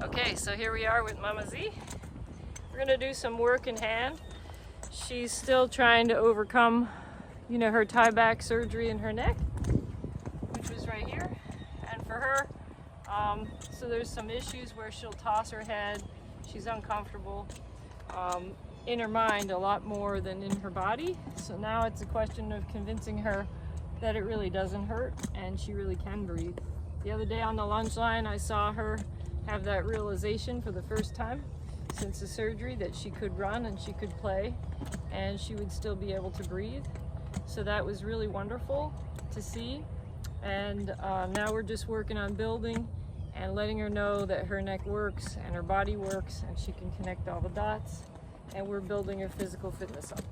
Okay, so here we are with Mama Z. We're gonna do some work in hand. She's still trying to overcome, her tie back surgery in her neck, which was right here. And for her, so there's some issues where she'll toss her head. She's uncomfortable in her mind a lot more than in her body. So now it's a question of convincing her that it really doesn't hurt and she really can breathe. The other day on the lunge line, I saw her have that realization for the first time since the surgery that she could run and she could play and she would still be able to breathe. So that was really wonderful to see. And now we're just working on building and letting her know that her neck works and her body works and she can connect all the dots, and we're building her physical fitness up.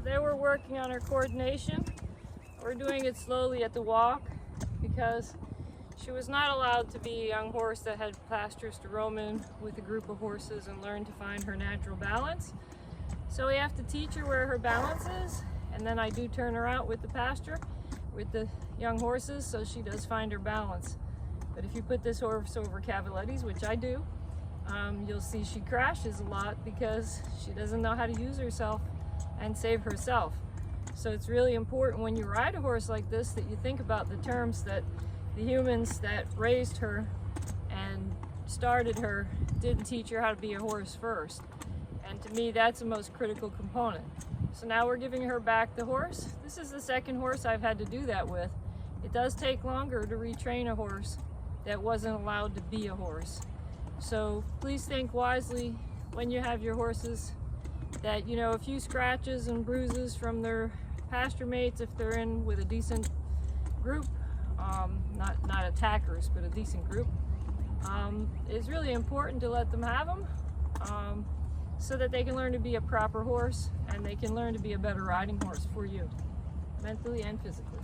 They were working on her coordination. We're doing it slowly at the walk because she was not allowed to be a young horse that had pastures to roam in with a group of horses and learn to find her natural balance. So we have to teach her where her balance is, and then I do turn her out with the pasture with the young horses so she does find her balance. But if you put this horse over cavalettis, which I do, you'll see she crashes a lot because she doesn't know how to use herself and save herself. So it's really important when you ride a horse like this that you think about the terms that the humans that raised her and started her didn't teach her how to be a horse first. And to me, that's the most critical component. So now we're giving her back the horse. This is the second horse I've had to do that with. It does take longer to retrain a horse that wasn't allowed to be a horse. So please think wisely when you have your horses that, a few scratches and bruises from their pasture mates, if they're in with a decent group, not attackers, but a decent group, it's really important to let them have them so that they can learn to be a proper horse and they can learn to be a better riding horse for you, mentally and physically.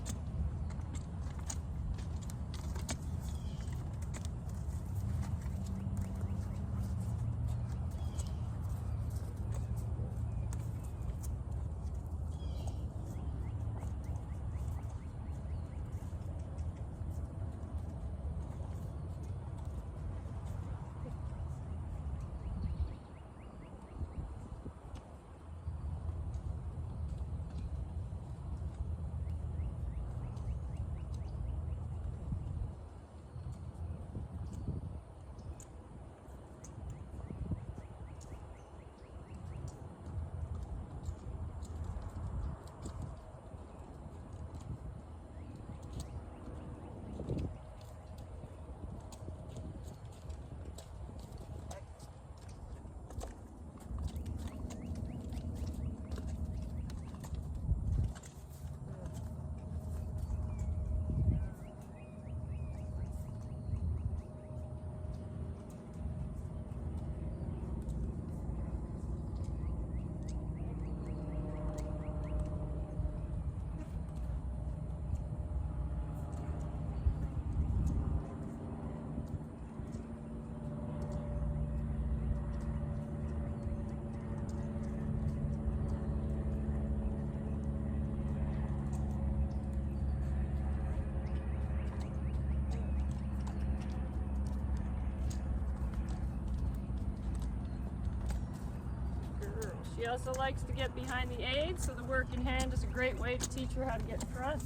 She also likes to get behind the aids, so the work in hand is a great way to teach her how to get in front.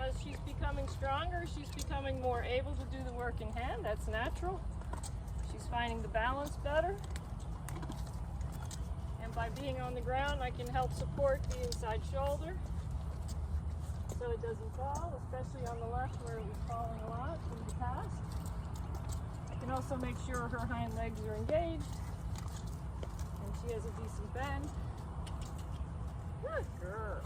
As she's becoming stronger, she's becoming more able to do the work in hand. That's natural. She's finding the balance better. And by being on the ground, I can help support the inside shoulder so it doesn't fall, especially on the left where it was falling a lot in the past. I can also make sure her hind legs are engaged and she has a decent bend. Good girl.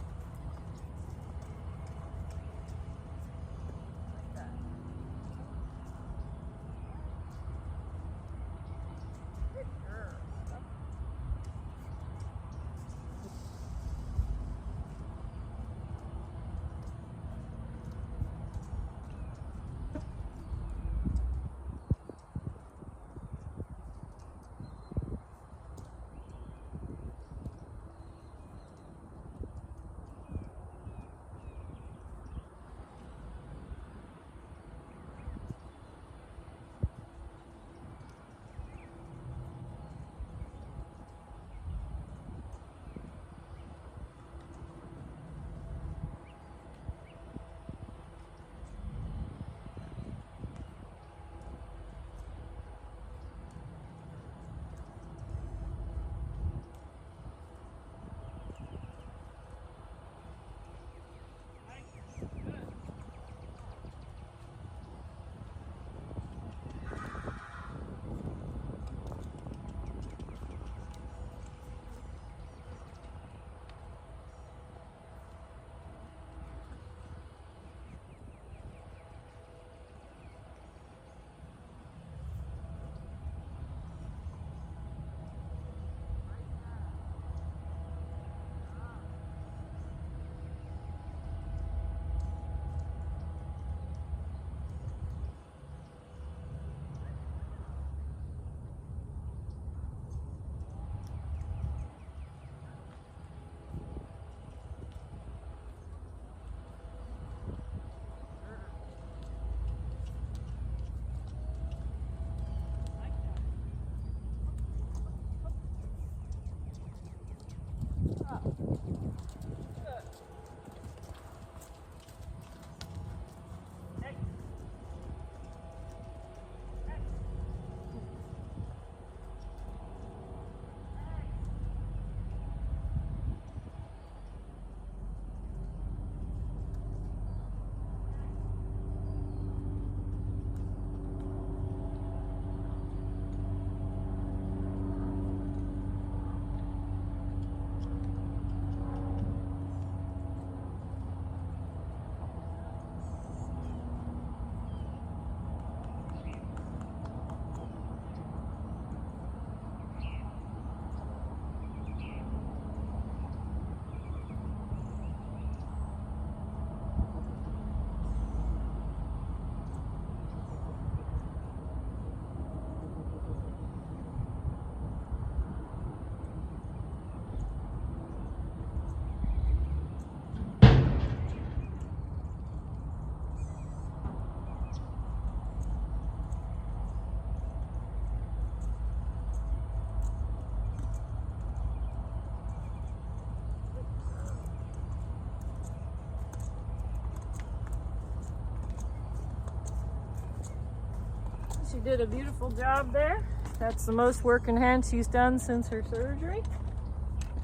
She did a beautiful job there. That's the most work in hand she's done since her surgery.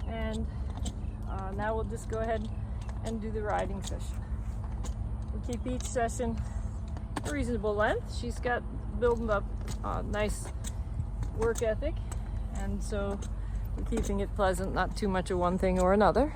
And now we'll just go ahead and do the riding session. We keep each session a reasonable length. She's got building up a nice work ethic, and so we're keeping it pleasant, not too much of one thing or another.